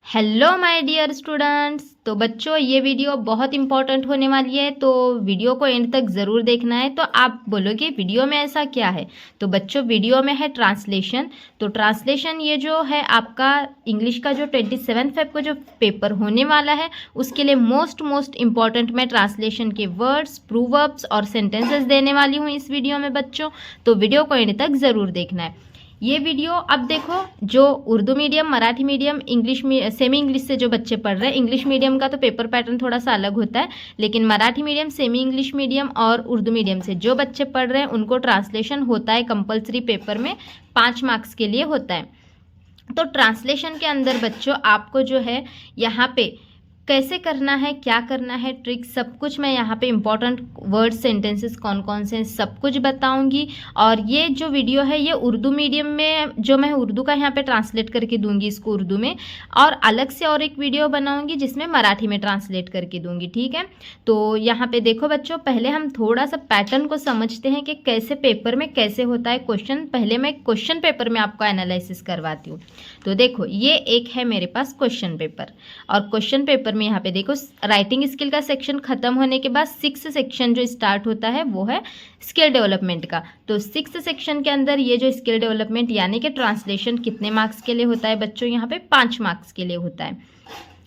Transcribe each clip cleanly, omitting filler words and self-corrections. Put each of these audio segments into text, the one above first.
Hello my dear students. तो बच्चों ये वीडियो बहुत इंपॉर्टेंट होने वाली है, तो वीडियो को एंड तक ज़रूर देखना है। तो आप बोलोगे वीडियो में ऐसा क्या है? तो बच्चों वीडियो में है ट्रांसलेशन। तो ट्रांसलेशन ये जो है आपका इंग्लिश का जो 27 फेब को जो पेपर होने वाला है उसके लिए मोस्ट इंपॉर्टेंट मैं ट्रांसलेशन के वर्ड्स, प्रूवर्ब्स और सेंटेंसेस देने वाली हूँ इस वीडियो में बच्चों। तो वीडियो को एंड तक ज़रूर देखना है। ये वीडियो अब देखो, जो Urdu medium, Marathi medium, English में सेमी इंग्लिश से जो बच्चे पढ़ रहे हैं, इंग्लिश मीडियम का तो पेपर पैटर्न थोड़ा सा अलग होता है, लेकिन Marathi medium, semi English medium और उर्दू मीडियम से जो बच्चे पढ़ रहे हैं उनको ट्रांसलेशन होता है कंपलसरी पेपर में, 5 मार्क्स के लिए होता है। तो ट्रांसलेशन के अंदर बच्चों आपको जो है यहाँ पे कैसे करना है, क्या करना है, ट्रिक, सब कुछ मैं यहाँ पे इंपॉर्टेंट वर्ड, सेंटेंसेस कौन कौन से हैं सब कुछ बताऊंगी। और ये जो वीडियो है ये उर्दू मीडियम में, जो मैं उर्दू का यहाँ पे ट्रांसलेट करके दूंगी इसको उर्दू में, और अलग से और एक वीडियो बनाऊंगी जिसमें मराठी में ट्रांसलेट करके दूंगी, ठीक है। तो यहाँ पे देखो बच्चों, पहले हम थोड़ा सा पैटर्न को समझते हैं कि कैसे पेपर में कैसे होता है क्वेश्चन। पहले मैं क्वेश्चन पेपर में आपको एनालिसिस करवाती हूँ। तो देखो ये एक है मेरे पास क्वेश्चन पेपर, और क्वेश्चन पेपर में यहाँ पे देखो राइटिंग स्किल का सेक्शन खत्म होने के बाद 6th सेक्शन जो स्टार्ट होता है वो है स्किल डेवलपमेंट का। तो 6th सेक्शन के अंदर ये जो स्किल डेवलपमेंट यानी कि ट्रांसलेशन कितने मार्क्स के लिए होता है बच्चों? यहाँ पे 5 मार्क्स के लिए होता है।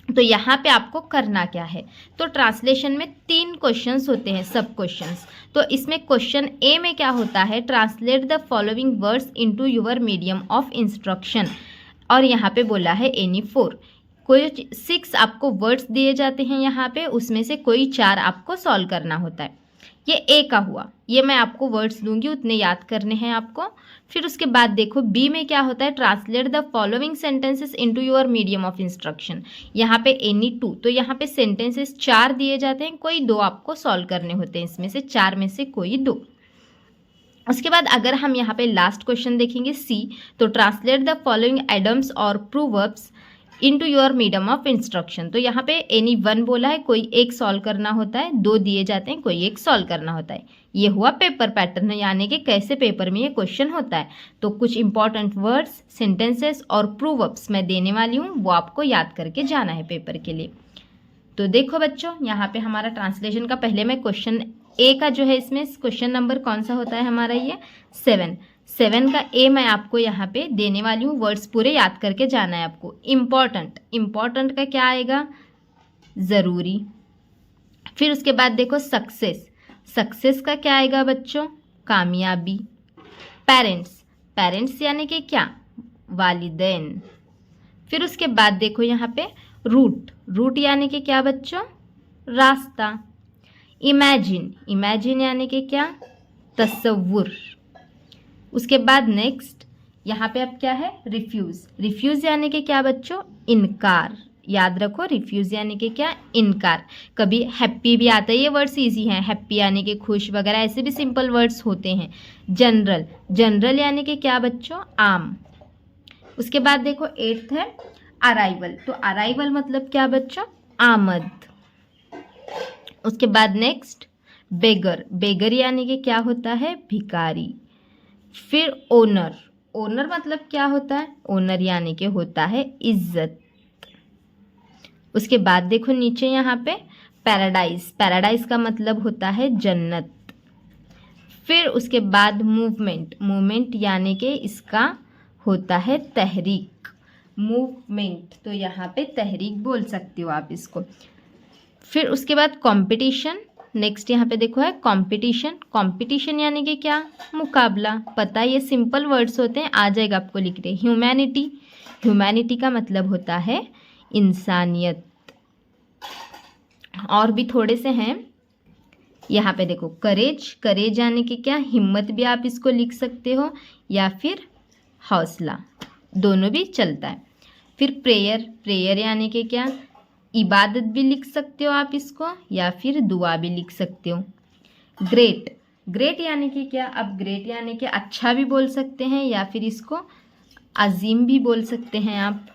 तो यहाँ पे आपको करना क्या है? तो ट्रांसलेशन में 3 क्वेश्चंस होते हैं, सब क्वेश्चंस। तो इसमें क्वेश्चन ए में क्या होता है? Translate the following words into your medium of instruction, और यहाँ पे बोला है एनी 4। कोई 6 आपको वर्ड्स दिए जाते हैं यहाँ पे, उसमें से कोई 4 आपको सॉल्व करना होता है। ये ए का हुआ, ये मैं आपको वर्ड्स दूंगी, उतने याद करने हैं आपको। फिर उसके बाद देखो बी में क्या होता है? Translate the following sentences into your medium of instruction. यहाँ पे एनी 2, तो यहाँ पे सेंटेंसेस 4 दिए जाते हैं, कोई 2 आपको सॉल्व करने होते हैं, इसमें से 4 में से कोई 2। उसके बाद अगर हम यहाँ पे लास्ट क्वेश्चन देखेंगे सी, तो ट्रांसलेट द फॉलोइंग एडम्स और proverbs into your medium of instruction. तो यहाँ पे एनी 1 बोला है, कोई एक सॉल्व करना होता है, 2 दिए जाते हैं, कोई एक सॉल्व करना होता है। ये हुआ पेपर पैटर्न, यानी कि कैसे पेपर में ये क्वेश्चन होता है। तो कुछ इंपॉर्टेंट वर्ड्स, सेंटेंसेस और प्रूवर्ब्स मैं देने वाली हूँ, वो आपको याद करके जाना है पेपर के लिए। तो देखो बच्चों, यहाँ पे हमारा ट्रांसलेशन का पहले मैं क्वेश्चन ए का जो है, इसमें क्वेश्चन नंबर कौन सा होता है हमारा? ये 7 का ए मैं आपको यहाँ पे देने वाली हूँ। वर्ड्स पूरे याद करके जाना है आपको। इम्पॉर्टेंट का क्या आएगा? ज़रूरी। फिर उसके बाद देखो सक्सेस का क्या आएगा बच्चों? कामयाबी। पेरेंट्स यानी कि क्या? वालिदैन। फिर उसके बाद देखो यहाँ पे रूट यानी कि क्या बच्चों? रास्ता। इमेजिन यानी कि क्या? तसव्वुर। उसके बाद नेक्स्ट यहाँ पे अब क्या है? रिफ्यूज़ यानी कि क्या बच्चों? इनकार। याद रखो, रिफ्यूज़ यानी कि क्या? इनकार। कभी हैप्पी भी आता है, ये वर्ड्स इजी हैं, हैप्पी यानी कि खुश वगैरह, ऐसे भी सिंपल वर्ड्स होते हैं। जनरल यानी कि क्या बच्चों? आम। उसके बाद देखो 8th है अराइवल। तो अराइवल मतलब क्या बच्चों? आमद। उसके बाद नेक्स्ट बेगर यानी कि क्या होता है? भिखारी। फिर ओनर मतलब क्या होता है? ओनर यानी कि होता है इज्जत। उसके बाद देखो नीचे यहाँ पे पैराडाइज का मतलब होता है जन्नत। फिर उसके बाद मूवमेंट यानी कि इसका होता है तहरीक। मूवमेंट, तो यहाँ पे तहरीक बोल सकते हो आप इसको। फिर उसके बाद कंपटीशन। नेक्स्ट यहाँ पे देखो है कंपटीशन यानी कि क्या? मुकाबला। पता है ये सिंपल वर्ड्स होते हैं, आ जाएगा आपको लिखने। ह्यूमैनिटी का मतलब होता है इंसानियत। और भी थोड़े से हैं यहाँ पे देखो करेज यानी कि क्या? हिम्मत भी आप इसको लिख सकते हो, या फिर हौसला, दोनों भी चलता है। फिर प्रेयर यानी कि क्या? इबादत भी लिख सकते हो आप इसको, या फिर दुआ भी लिख सकते हो। ग्रेट यानी कि क्या? अब ग्रेट यानी कि अच्छा भी बोल सकते हैं, या फिर इसको अजीम भी बोल सकते हैं आप।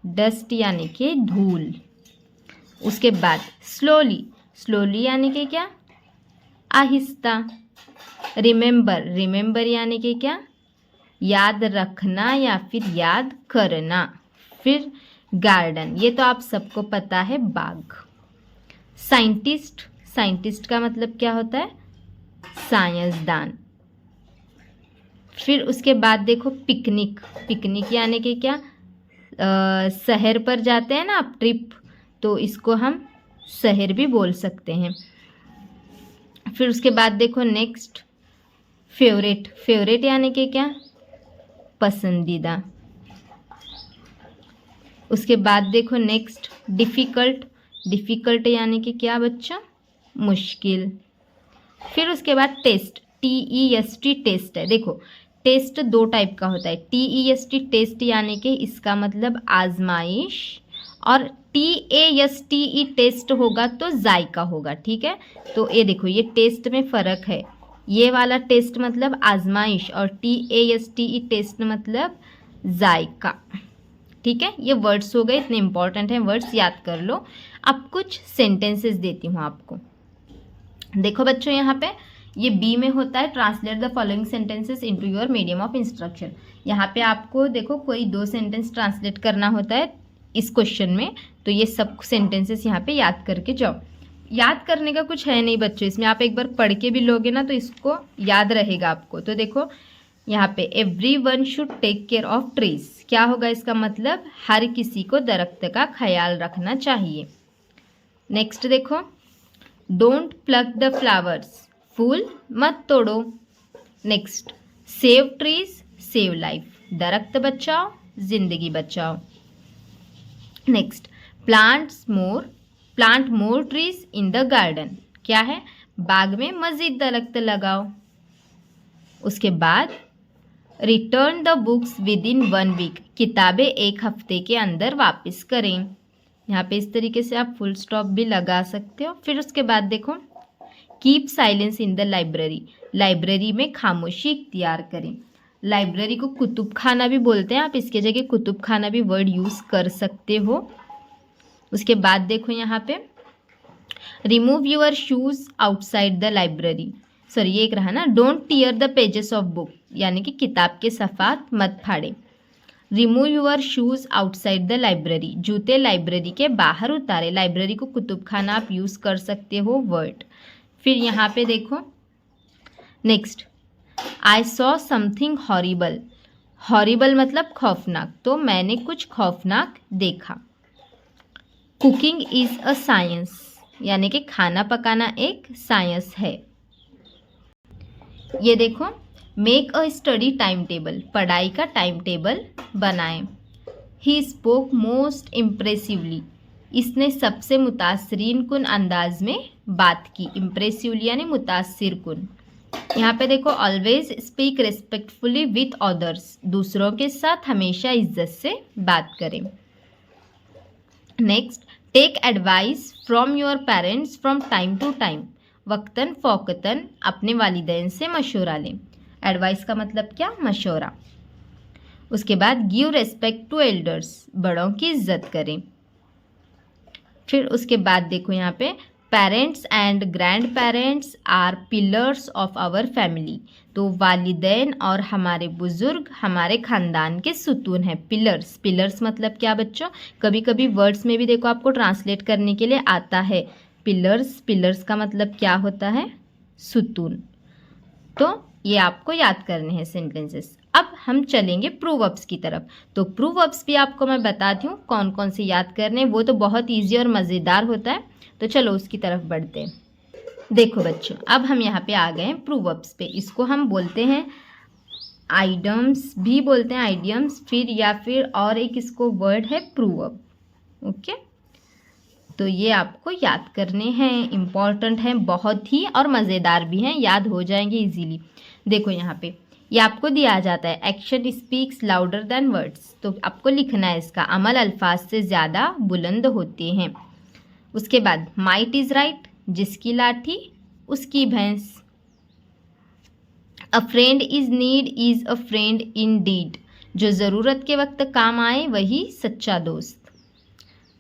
डस्ट यानी कि धूल। उसके बाद स्लोली यानी कि क्या? आहिस्ता। रिमेंबर यानी कि क्या? याद रखना या फिर याद करना। फिर गार्डन, ये तो आप सबको पता है, बाग। साइंटिस्ट, साइंटिस्ट का मतलब क्या होता है? साइंसदान। फिर उसके बाद देखो पिकनिक, पिकनिक यानी कि क्या, शहर पर जाते हैं ना आप, ट्रिप, तो इसको हम शहर भी बोल सकते हैं। फिर उसके बाद देखो नेक्स्ट फेवरेट, फेवरेट यानी कि क्या, पसंदीदा। उसके बाद देखो नेक्स्ट डिफ़िकल्ट, डिफ़िकल्ट यानी कि क्या बच्चा, मुश्किल। फिर उसके बाद टेस्ट, TEST टेस्ट है। देखो टेस्ट दो टाइप का होता है, TEST टेस्ट यानी कि इसका मतलब आजमाइश, और TASTE टेस्ट होगा तो जायका होगा, ठीक है। तो ये देखो ये टेस्ट में फ़र्क है, ये वाला टेस्ट मतलब आजमाइश और TASTE टेस्ट मतलब जायका, ठीक है। ये वर्ड्स हो गए, इतने इंपॉर्टेंट हैं वर्ड्स, याद कर लो। अब कुछ सेंटेंसेस देती हूँ आपको। देखो बच्चों यहाँ पे ये बी में होता है, translate the following sentences into your medium of instruction. यहाँ पे आपको देखो कोई 2 सेंटेंस ट्रांसलेट करना होता है इस क्वेश्चन में, तो ये सब सेंटेंसेस यहाँ पे याद करके जाओ। याद करने का कुछ है नहीं बच्चों इसमें, आप एक बार पढ़ के भी लोगे ना तो इसको याद रहेगा आपको। तो देखो यहाँ पे everyone should take care of trees, क्या होगा इसका मतलब, हर किसी को दरख्त का ख्याल रखना चाहिए। नेक्स्ट देखो डोंट प्लक द फ्लावर्स, फूल मत तोड़ो। Next save trees save life, दरख्त बचाओ जिंदगी बचाओ। Next plant more trees in the garden, क्या है, बाग में मजीद दरख्त लगाओ। उसके बाद return the books within 1 week, किताबें 1 हफ्ते के अंदर वापस करें। यहाँ पे इस तरीके से आप फुल स्टॉप भी लगा सकते हो। फिर उसके बाद देखो keep silence in the library, library में खामोशी इख्तियार करें। लाइब्रेरी को कुतुब खाना भी बोलते हैं, आप इसके जगह कुतुब खाना भी वर्ड यूज़ कर सकते हो। उसके बाद देखो यहाँ पे remove your shoes outside the library, sorry ये एक रहा ना, don't tier the pages of book, यानी कि किताब के सफ़ात मत फाड़े। Remove your shoes outside the library, जूते लाइब्रेरी के बाहर उतारे। लाइब्रेरी को कुतुब खाना आप यूज़ कर सकते हो वर्ड। फिर यहाँ पे देखो next I saw something horrible, horrible मतलब खौफनाक, तो मैंने कुछ खौफनाक देखा। कुकिंग इज़ अ साइंस, यानी कि खाना पकाना एक साइंस है। ये देखो make a study time table, पढ़ाई का टाइम टेबल बनाएं। ही स्पोक मोस्ट इम्प्रेसिवली, इसने सबसे मुतासरीन कुन अंदाज में बात की। इम्प्रेसिवली यानी मुतासिर कुन। यहाँ पे देखो always speak respectfully with others, दूसरों के साथ हमेशा इज्जत से बात करें। Next take advice from your parents from time to time, वक्तन फ़ौक़तन अपने वालिदैन से मशवरा लें। एडवाइस का मतलब क्या, मशवरा। उसके बाद गिव रेस्पेक्ट टू एल्डर्स, बड़ों की इज्जत करें। फिर उसके बाद देखो यहाँ पे parents and grandparents are pillars of our family, तो वालिदैन और हमारे बुज़ुर्ग हमारे ख़ानदान के सुतून हैं। पिलर्स, पिलर्स मतलब क्या बच्चों, कभी कभी वर्ड्स में भी देखो आपको ट्रांसलेट करने के लिए आता है पिलर्स, पिलर्स का मतलब क्या होता है, सुतून। तो ये आपको याद करने हैं सेंटेंसेस। अब हम चलेंगे प्रूवर्ब्स की तरफ। तो प्रूवर्ब्स भी आपको मैं बताती हूँ कौन कौन से याद करने, वो तो बहुत ईजी और मज़ेदार होता है। तो चलो उसकी तरफ बढ़ते हैं। देखो बच्चों अब हम यहाँ पे आ गए हैं प्रूवर्ब्स पे, इसको हम बोलते हैं आइडम्स भी बोलते हैं, आइडियम्स, फिर या फिर और एक इसको वर्ड है प्रूवर्ब। ओके, तो ये आपको याद करने हैं, इम्पॉर्टेंट हैं बहुत ही और मज़ेदार भी हैं, याद हो जाएंगे इजीली। देखो यहाँ पे ये आपको दिया जाता है action speaks louder than words, तो आपको लिखना है इसका, अमल अल्फाज से ज़्यादा बुलंद होते हैं। उसके बाद माइट इज़ राइट, जिसकी लाठी उसकी भैंस। A friend is need is a friend indeed, जो ज़रूरत के वक्त काम आए वही सच्चा दोस्त।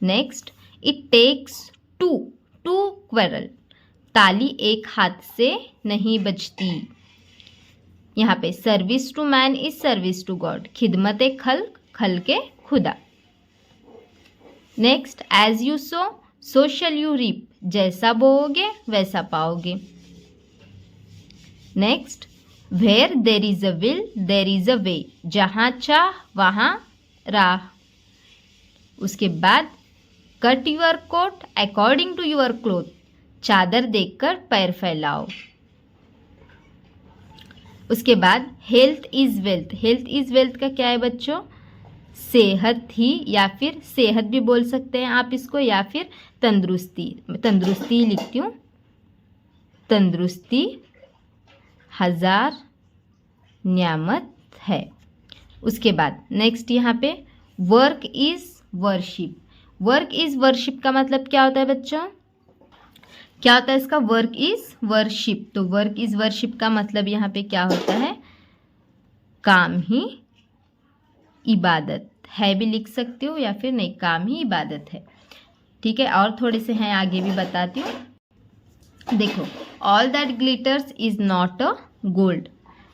Next it takes two quarrel, ताली एक हाथ से नहीं बजती। यहाँ पे service to man is service to God, खिदमत खल्क खल के खुदा। Next, as you sow shall you reap, जैसा बोओगे वैसा पाओगे। Next, where there is a will there is a way, जहाँ चाह वहाँ राह। उसके बाद, cut your coat according to your cloth, चादर देखकर पैर फैलाओ। उसके बाद, health is wealth, health is wealth का क्या है बच्चों, सेहत ही, या फिर सेहत भी बोल सकते हैं आप इसको, या फिर तंदुरुस्ती, तंदुरुस्ती ही लिखती हूँ, तंदुरुस्ती हजार नियामत है। उसके बाद नेक्स्ट यहाँ पे, work is worship, work is worship का मतलब क्या होता है बच्चों, क्या होता है इसका, वर्क इज वर्शिप। तो वर्क इज वर्शिप का मतलब यहाँ पे क्या होता है, काम ही इबादत है भी लिख सकते हो, या फिर नहीं, काम ही इबादत है। ठीक है, और थोड़े से हैं आगे भी बताती हूँ। देखो, all that glitters is not a gold,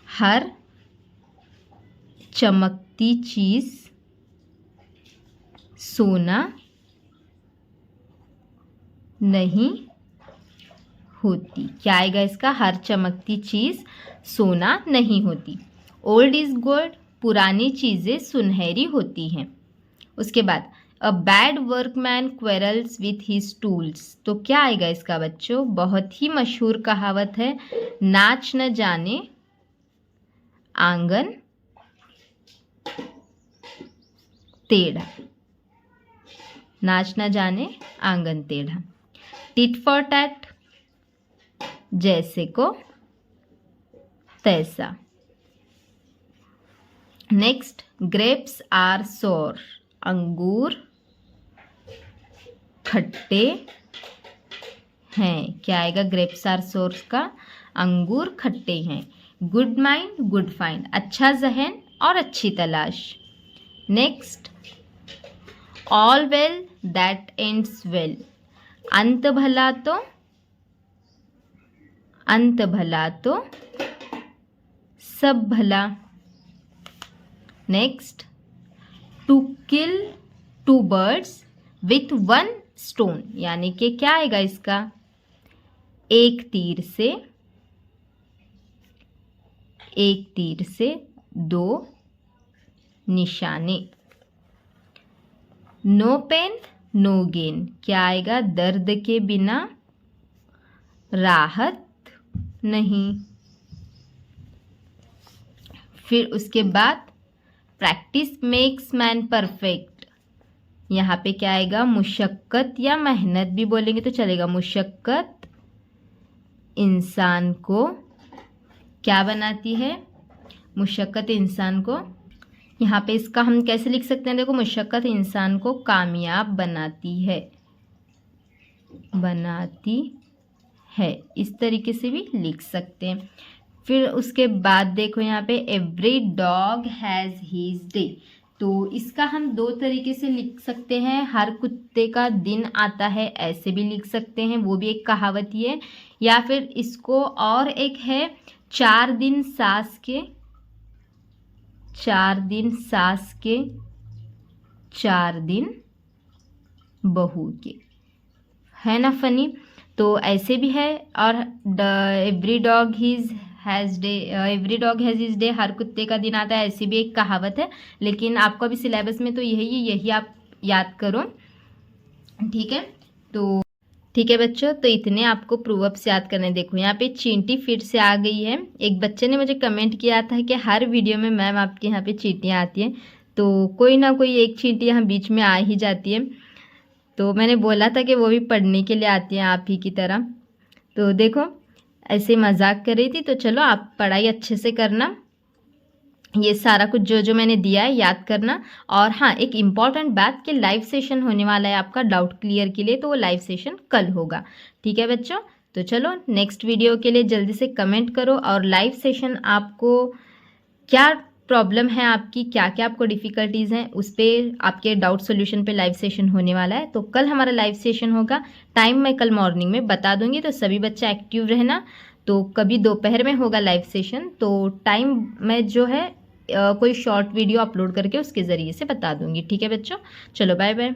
हर चमकती चीज सोना नहीं होती। क्या आएगा इसका, हर चमकती चीज सोना नहीं होती। ओल्ड इज गोल्ड, पुरानी चीजें सुनहरी होती हैं। उसके बाद, a bad workman quarrels with his tools, तो क्या आएगा इसका बच्चों, बहुत ही मशहूर कहावत है, नाच न जाने आंगन टेढ़ा, नाच न जाने आंगन टेढ़ा। टिट फॉर टैट, जैसे को तैसा। नेक्स्ट, ग्रेप्स आर सोर, अंगूर खट्टे हैं। क्या आएगा ग्रेप्स आर सोर का, अंगूर खट्टे हैं। गुड माइंड गुड फाइंड, अच्छा जहन और अच्छी तलाश। Next, all well that ends well, अंत भला तो सब भला। Next, to kill two birds with one stone, यानी कि क्या आएगा इसका, एक तीर से दो निशाने। नो पेन नो गेन, क्या आएगा, दर्द के बिना राहत नहीं। फिर उसके बाद, प्रैक्टिस मेक्स मैन परफेक्ट, यहाँ पे क्या आएगा, मुशक्कत या मेहनत भी बोलेंगे तो चलेगा, मुशक्कत इंसान को क्या बनाती है, मुशक्कत इंसान को, यहाँ पे इसका हम कैसे लिख सकते हैं, देखो, मुशक्कत इंसान को कामयाब बनाती है, इस तरीके से भी लिख सकते हैं। फिर उसके बाद देखो यहाँ पे, every dog has his day, तो इसका हम दो तरीके से लिख सकते हैं, हर कुत्ते का दिन आता है, ऐसे भी लिख सकते हैं, वो भी एक कहावत ही है। या फिर इसको और एक है, 4 दिन सास के 4 दिन बहू के, है ना फनी। तो ऐसे भी है। और every dog has his day, हर कुत्ते का दिन आता है, ऐसी भी एक कहावत है। लेकिन आपको अभी सिलेबस में तो यही आप याद करो, ठीक है। तो ठीक है बच्चों, तो इतने आपको प्रूवर्ब्स याद करने। देखो यहाँ पे चींटी फिर से आ गई है। एक बच्चे ने मुझे कमेंट किया था कि हर वीडियो में मैम आपके यहाँ पे चींटियाँ आती हैं, तो कोई ना कोई एक चींटी यहाँ बीच में आ ही जाती है। तो मैंने बोला था कि वो भी पढ़ने के लिए आती हैं आप ही की तरह। तो देखो ऐसे मजाक कर रही थी। तो चलो आप पढ़ाई अच्छे से करना, ये सारा कुछ जो मैंने दिया है याद करना। और हाँ, एक इम्पॉर्टेंट बात कि लाइव सेशन होने वाला है आपका डाउट क्लियर के लिए, तो वो लाइव सेशन कल होगा, ठीक है बच्चों। तो चलो नेक्स्ट वीडियो के लिए जल्दी से कमेंट करो, और लाइव सेशन आपको क्या प्रॉब्लम है, आपकी क्या क्या आपको डिफ़िकल्टीज़ हैं, उस पर आपके डाउट सॉल्यूशन पे लाइव सेशन होने वाला है। तो कल हमारा लाइव सेशन होगा, टाइम मैं कल मॉर्निंग में बता दूंगी, तो सभी बच्चे एक्टिव रहना। तो कभी दोपहर में होगा लाइव सेशन, तो टाइम मैं जो है कोई शॉर्ट वीडियो अपलोड करके उसके ज़रिए से बता दूंगी, ठीक है बच्चों। चलो बाय बाय।